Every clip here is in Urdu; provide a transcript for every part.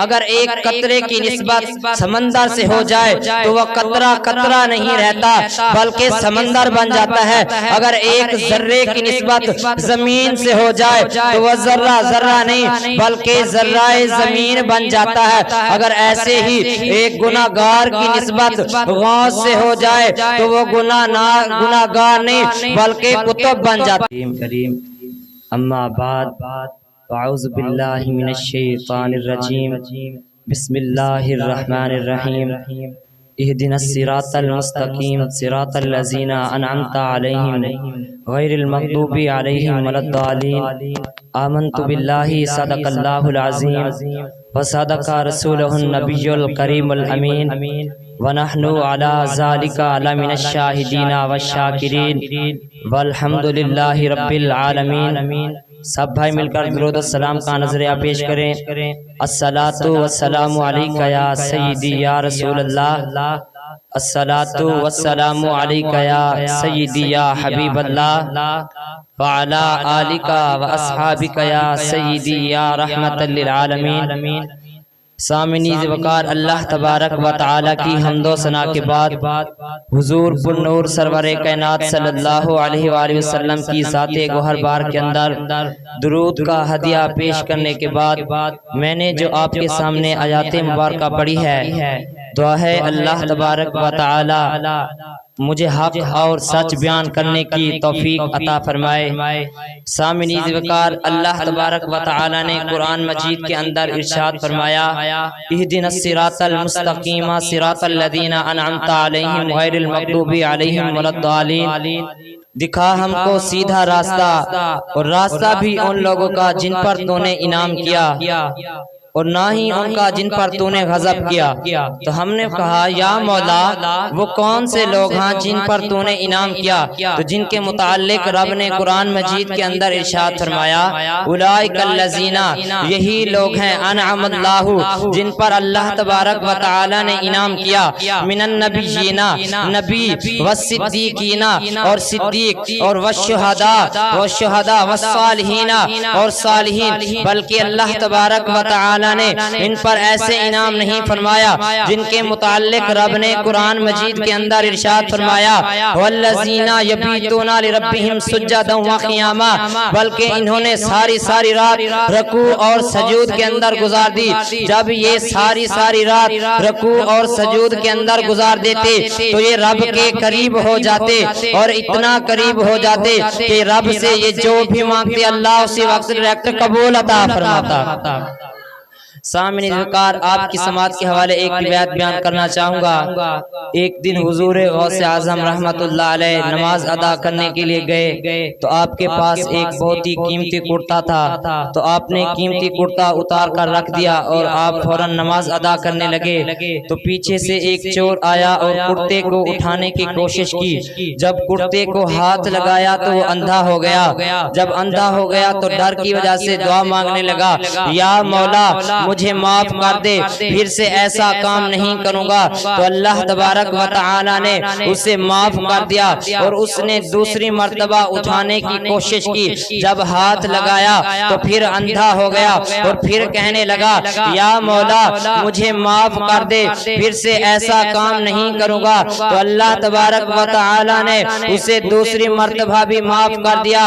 اگر ایک قطرے کی نسبت سمندر سے ہو جائے تو وہ قطرہ قطرہ نہیں رہتا بلکہ سمندر بن جاتا ہے۔ اگر ایک ذرے کی نسبت زمین سے ہو جائے تو وہ ذرہ ذرہ نہیں بلکہ ذرہ زمین بن جاتا ہے۔ اگر ایسے ہی ایک گناہگار کی نسبت غوث سے ہو جائے تو وہ گناہگار نہیں بلکہ کتب بن جاتا ہے۔ اما بعد اعوذ باللہ من الشیطان الرجیم بسم اللہ الرحمن الرحیم اہدنا الصراط المستقیم صراط الذین انعمت علیہم غیر المغضوب علیہم ولا الضالین آمنت باللہ صدق اللہ العظیم وصدق رسولہ النبی الکریم الامین ونحن علی ذالک لمن الشاہدین والشاکرین والحمد للہ رب العالمین۔ سب بھائی مل کر درود السلام کا نظریہ پیش کریں۔ الصلاۃ والسلام علیک یا سیدی یا رسول اللہ، الصلاۃ والسلام علیک یا سیدی یا حبیب اللہ، وعلی آلک واصحابک یا سیدی یا رحمت للعالمین۔ سامعین وقار، اللہ تبارک و تعالی کی حمد و ثنا کے بعد حضور پر نور سرور کائنات صلی اللہ علیہ وآلہ وسلم کی ذات گوہر بار کے اندر درود کا ہدیہ پیش کرنے کے بعد میں نے جو آپ کے سامنے آیات مبارکہ پڑھی ہے، دعا ہے اللہ تبارک و تعالی مجھے حق اور سچ بیان کرنے کی توفیق عطا فرمائے۔ سامعین وقار، اللہ تبارک و تعالی نے قرآن مجید کے اندر ارشاد فرمایا، اہدنا الصراط المستقیم صراط الذین انعمت علیہم غیر المغضوب علیہم ولا الضالین۔ دکھا ہم کو سیدھا راستہ، اور راستہ بھی ان لوگوں کا جن پر تو نے انعام کیا، اور نہ ہی ان کا جن پر تو نے غضب کیا۔ تو ہم نے کہا یا مولا وہ کون سے لوگ ہیں جن پر تو نے انعام کیا؟ تو جن کے متعلق رب نے قرآن مجید کے اندر ارشاد فرمایا، اولئک الذین، یہی لوگ ہیں انعم اللہ، جن پر اللہ تبارک و تعالی نے انعام کیا، من النبیین، نبی، والصدیقین، اور صدیق، اور والشہداء والصالحین، اور صالحین۔ بلکہ اللہ تبارک و تعالی نے ان پر ایسے انعام نہیں فرمایا جن کے متعلق رب نے قرآن مجید کے اندر ارشاد فرمایا، والذین یبیتون لربہم سجدا وقیاما، بلکہ انہوں نے ساری رات رکوع اور سجود کے اندر گزار دی۔ جب یہ ساری رات رکوع اور سجود کے اندر گزار دیتے تو یہ رب کے قریب ہو جاتے، اور اتنا قریب ہو جاتے کہ رب سے یہ جو بھی مانگتے اللہ اسی وقت ڈائریکٹ قبول عطا فرماتا۔ سامعین وقار، آپ کی سماعت کے حوالے ایک روایت بیان کرنا چاہوں گا۔ ایک دن حضور غوث اعظم رحمت اللہ علیہ نماز ادا کرنے کے لیے گئے تو آپ کے پاس ایک بہت ہی قیمتی کرتا تھا، تو آپ نے قیمتی کرتا اتار کر رکھ دیا اور آپ فوراً نماز ادا کرنے لگے۔ تو پیچھے سے ایک چور آیا اور کرتے کو اٹھانے کی کوشش کی۔ جب کرتے کو ہاتھ لگایا تو وہ اندھا ہو گیا۔ جب اندھا ہو گیا تو ڈر کی وجہ سے دعا مانگنے لگا، یا مولا مجھے معاف کر دے، پھر سے ایسا کام نہیں کروں گا۔ تو اللہ تبارک و تعالی نے اسے معاف کر دیا، اور اس نے دوسری مرتبہ اٹھانے کی کوشش کی۔ جب ہاتھ لگایا تو پھر اندھا ہو گیا، اور پھر کہنے لگا، یا مولا مجھے معاف کر دے، پھر سے ایسا کام نہیں کروں گا۔ تو اللہ تبارک و تعالی نے اسے دوسری مرتبہ بھی معاف کر دیا،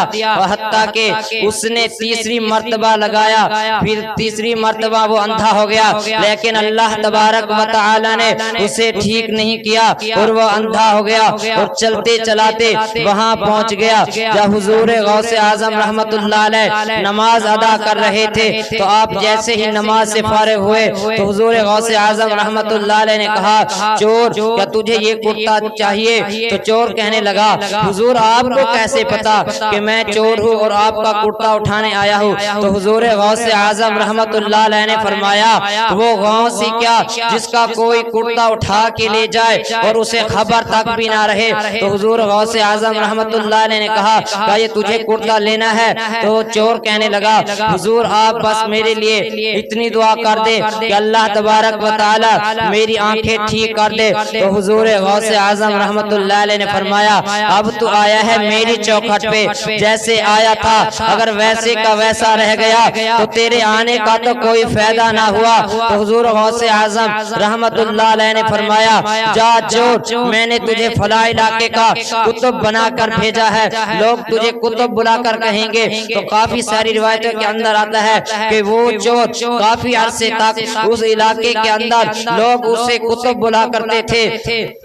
حتیٰ کہ اس نے تیسری مرتبہ لگایا، پھر تیسری مرتبہ وہ اندھا ہو گیا، لیکن اللہ تبارک و تعالی نے اسے ٹھیک نہیں کیا اور وہ اندھا ہو گیا، اور چلتے چلاتے وہاں پہنچ گیا جب حضور غوث اعظم رحمت اللہ علیہ نماز ادا کر رہے تھے۔ تو آپ جیسے ہی نماز سے فارغ ہوئے تو حضور غوث اعظم رحمت اللہ علیہ نے کہا، چور کیا تجھے یہ کرتا چاہیے؟ تو چور کہنے لگا، حضور آپ کو کیسے پتا کہ میں چور ہوں اور آپ کا کرتا اٹھانے آیا ہوں؟ تو حضور غوث اعظم رحمت اللہ علیہ نے فرمایا، وہ غوث ہی کیا جس کا کوئی کرتا اٹھا کے لے جائے اور اسے خبر تک بھی نہ رہے۔ تو حضور غوث اعظم رحمت اللہ علیہ نے کہا، کیا یہ تجھے کرتا لینا ہے؟ تو چور کہنے لگا، حضور آپ بس میرے لیے اتنی دعا کر دے کہ اللہ تبارک و تعالی میری آنکھیں ٹھیک کر دے۔ تو حضور غوث اعظم رحمت اللہ علیہ نے فرمایا، اب تو آیا ہے میری چوکھٹ پہ، جیسے آیا تھا اگر ویسے کا ویسا رہ گیا تو تیرے آنے کا تو کوئی فائدہ پیدا نہ ہوا تو حضور غوث اعظم رحمت اللہ علیہ نے فرمایا جا جو میں نے تجھے فلاں علاقے کا کتب بنا کر بھیجا ہے، لوگ تجھے کتب بلا کر کہیں گے۔ تو کافی ساری روایتوں کے اندر آتا ہے کہ وہ چور کافی عرصے تک اس علاقے کے اندر لوگ اسے کتب بلا کرتے تھے۔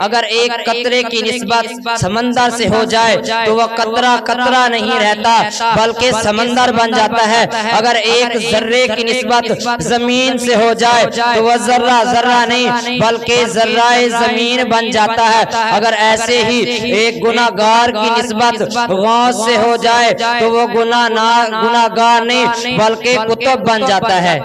اگر ایک قطرے کی نسبت سمندر سے ہو جائے تو وہ قطرہ قطرہ نہیں رہتا بلکہ سمندر بن جاتا ہے۔ اگر ایک ذرے کی نسبت زمین سے ہو جائے تو وہ ذرہ ذرہ نہیں بلکہ ذرہ زمین بن جاتا ہے۔ اگر ایسے ہی ایک گناہگار کی نسبت غوث سے ہو جائے تو وہ گناہگار نہیں بلکہ کتب بن جاتا ہے۔